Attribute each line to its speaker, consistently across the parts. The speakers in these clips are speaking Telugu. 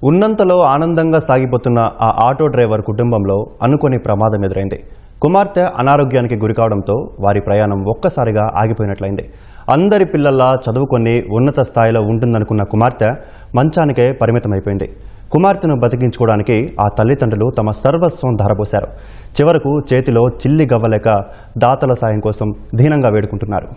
Speaker 1: ఉన్నంతలో ఆనందంగా సాగిపోతున్న ఆ ఆటో డ్రైవర్ కుటుంబంలో అనుకోని ప్రమాదం ఎదురైంది. కుమార్తె అనారోగ్యానికి గురికావడంతో వారి ప్రయాణం ఒక్కసారిగా ఆగిపోయినట్లయింది. అందరి పిల్లల్లా చదువుకొని ఉన్నత స్థాయిలో ఉంటుందనుకున్న కుమార్తె మంచానికే పరిమితమైపోయింది. కుమార్తెను బతికించుకోవడానికి ఆ తల్లిదండ్రులు తమ సర్వస్వం ధారపోశారు. చివరకు చేతిలో చిల్లి గవ్వలేక దాతల సాయం కోసం దీనంగా వేడుకుంటున్నారు.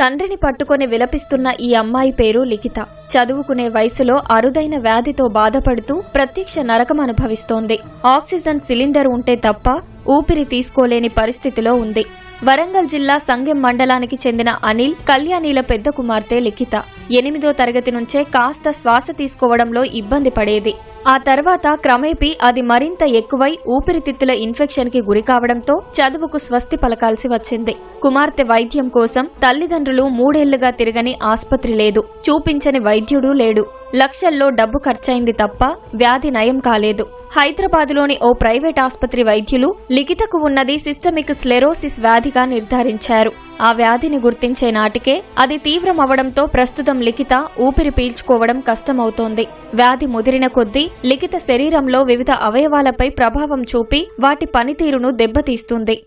Speaker 2: తండ్రిని పట్టుకొని విలపిస్తున్న ఈ అమ్మాయి పేరు లిఖిత. చదువుకునే వయసులో అరుదైన వ్యాధితో బాధపడుతూ ప్రత్యక్ష నరకం అనుభవిస్తోంది. ఆక్సిజన్ సిలిండర్ ఉంటే తప్ప ఊపిరి తీసుకోలేని పరిస్థితిలో ఉంది. వరంగల్ జిల్లా సంగెం మండలానికి చెందిన అనిల్, కళ్యాణిల పెద్ద కుమార్తె లిఖిత. 8వ తరగతి నుంచే కాస్త శ్వాస తీసుకోవడంలో ఇబ్బంది పడేది. ఆ తర్వాత క్రమేపీ అది మరింత ఎక్కువై ఊపిరితిత్తుల ఇన్ఫెక్షన్ కి గురికావడంతో చదువుకు స్వస్తి పలకాల్సి వచ్చింది. కుమార్తె వైద్యం కోసం తల్లిదండ్రులు 3 ఏళ్లుగా తిరగని ఆస్పత్రి లేదు, చూపించని వైద్యుడు లేడు. లక్షల్లో డబ్బు ఖర్చయింది తప్ప వ్యాధి నయం కాలేదు. హైదరాబాదులోని ఓ ప్రైవేట్ ఆస్పత్రి వైద్యులు లిఖితకు ఉన్నది సిస్టమిక్ స్లెరోసిస్ వ్యాధిగా నిర్ధారించారు. ఆ వ్యాధిని గుర్తించే నాటికే అది తీవ్రమవడంతో ప్రస్తుతం లిఖిత ఊపిరి పీల్చుకోవడం కష్టమవుతోంది. వ్యాధి ముదిరిన కొద్దీ లిఖిత శరీరంలో వివిధ అవయవాలపై ప్రభావం చూపి వాటి పనితీరును దెబ్బతీస్తుంది.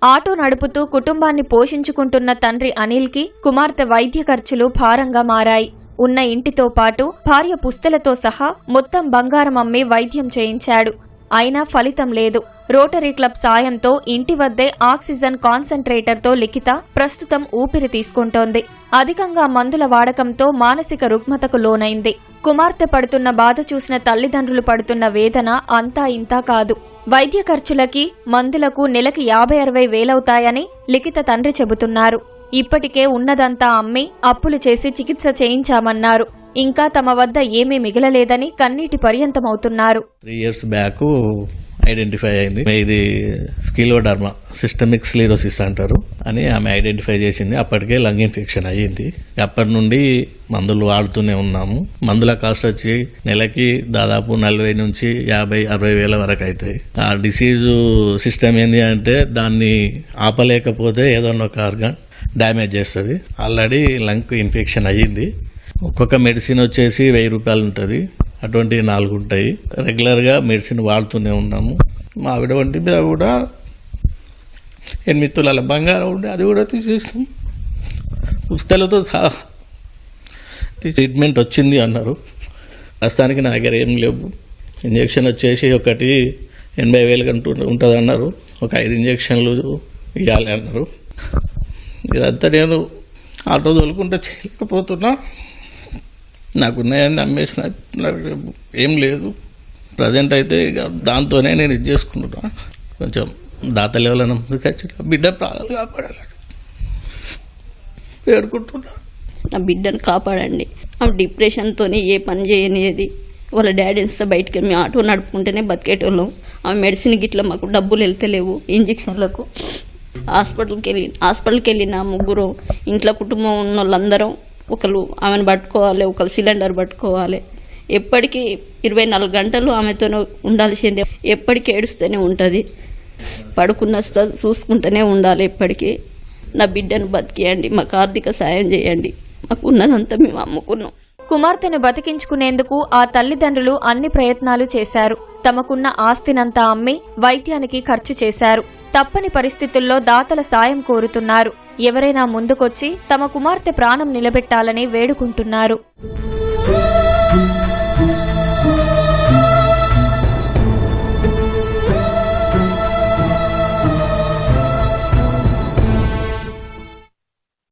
Speaker 2: ఆటో నడుపుతూ కుటుంబాన్ని పోషించుకుంటున్న తండ్రి అనిల్కి కుమార్తె వైద్య ఖర్చులు భారంగా మారాయి. ఉన్న ఇంటితో పాటు భార్య పుస్తెలతో సహా మొత్తం బంగారం అమ్మి వైద్యం చేయించాడు. అయినా ఫలితం లేదు. రోటరీ క్లబ్ సాయంతో ఇంటి వద్దే ఆక్సిజన్ కాన్సంట్రేటర్తో లిఖిత ప్రస్తుతం ఊపిరి తీసుకుంటోంది. అధికంగా మందుల వాడకంతో మానసిక రుగ్మతకు లోనైంది. కుమార్తె పడుతున్న బాధ చూసిన తల్లిదండ్రులు పడుతున్న వేదన అంతా ఇంతా కాదు. వైద్య ఖర్చులకి, మందులకు నెలకి 50-60 వేలవుతాయని లిఖిత తండ్రి చెబుతున్నారు. ఇప్పటికే ఉన్నదంతా అమ్మి అప్పులు చేసి చికిత్స చేయించామన్నారు. ఇంకా తమ వద్ద ఏమీ మిగలలేదని కన్నీటి పర్యంతమవుతున్నారు.
Speaker 3: 3 years బ్యాక్ ఐడెంటిఫై అయింది. ఇది స్కిలోడర్మా, సిస్టమిక్ స్క్లెరోసిస్ అంటారు అని ఆమె ఐడెంటిఫై చేసింది. అప్పటికే లంగ్ ఇన్ఫెక్షన్ అయ్యింది. అప్పటి నుండి మందులు వాడుతూనే ఉన్నాము. మందుల కాస్ట్ వచ్చి నెలకి దాదాపు 40 నుంచి 50-60 వేల వరకు అవుతాయి. ఆ డిసీజ్ సిస్టమ్ ఏంది అంటే దాన్ని ఆపలేకపోతే ఏదన్నా ఒక ఆర్గాన్ డ్యామేజ్ చేస్తుంది. ఆల్రెడీ లంగ్ ఇన్ఫెక్షన్ అయ్యింది. ఒక్కొక్క మెడిసిన్ వచ్చేసి 1000 రూపాయలు ఉంటుంది. అటువంటి 4 ఉంటాయి. రెగ్యులర్గా మెడిసిన్ వాడుతూనే ఉన్నాము. మా ఆవిడ వంటి మీద కూడా 8 తులాల బంగారం ఉండే అది కూడా తీసేస్తాం. పుస్తకాలతో సహా ట్రీట్మెంట్ వచ్చింది అన్నారు. ప్రస్తుతానికి నా దగ్గర ఏం లేవు. ఇంజక్షన్ వచ్చేసి ఒకటి 80,000 కంటూ ఉంటుంది అన్నారు. ఒక 5 ఇంజక్షన్లు ఇవ్వాలి అన్నారు. ఇదంతా నేను ఆటో తోలుకుంటే చేయలేకపోతున్నా. నాకున్నాయని అమ్మేసిన, ఏం లేదు. ప్రజెంట్ అయితే ఇక దాంతోనే నేను ఇది చేసుకుంటున్నా. కొంచెం దాత లెవెల్ ముందుకు వచ్చి బిడ్డ ప్రాణాలు కాపాడాలి వేడుకుంటున్నా.
Speaker 4: నా బిడ్డను కాపాడండి. ఆ డిప్రెషన్తో ఏ పని చేయనిది. వాళ్ళ డాడీస్తో బయటకి మేము ఆటో నడుపుకుంటేనే బతికేటోళ్ళం. ఆమె మెడిసిన్ గిట్లా మాకు డబ్బులు వెళ్తలేవు. ఇంజక్షన్లకు హాస్పిటల్కి వెళ్ళిన 3 ఇంట్లో కుటుంబం ఉన్న వాళ్ళందరం ఒకరు ఆమెను పట్టుకోవాలి, ఒకరు సిలిండర్ పట్టుకోవాలి. ఎప్పటికీ 24 గంటలు ఆమెతో ఉండాల్సిందే. ఎప్పటికీ ఏడుస్తూనే ఉంటుంది. పడుకున్న చూసుకుంటూనే ఉండాలి ఎప్పటికీ. నా బిడ్డను బతికియండి, మాకు ఆర్థిక సాయం చేయండి. మాకు ఉన్నదంతా మేము అమ్ముకున్నాం.
Speaker 2: కుమార్తెను బతికించుకునేందుకు ఆ తల్లిదండ్రులు అన్ని ప్రయత్నాలు చేశారు. తమకున్న ఆస్తినంతా అమ్మి వైద్యానికి ఖర్చు చేశారు. తప్పని పరిస్థితుల్లో దాతల సాయం కోరుతున్నారు. ఎవరైనా ముందుకొచ్చి తమ కుమార్తె ప్రాణం నిలబెట్టాలని వేడుకుంటున్నారు.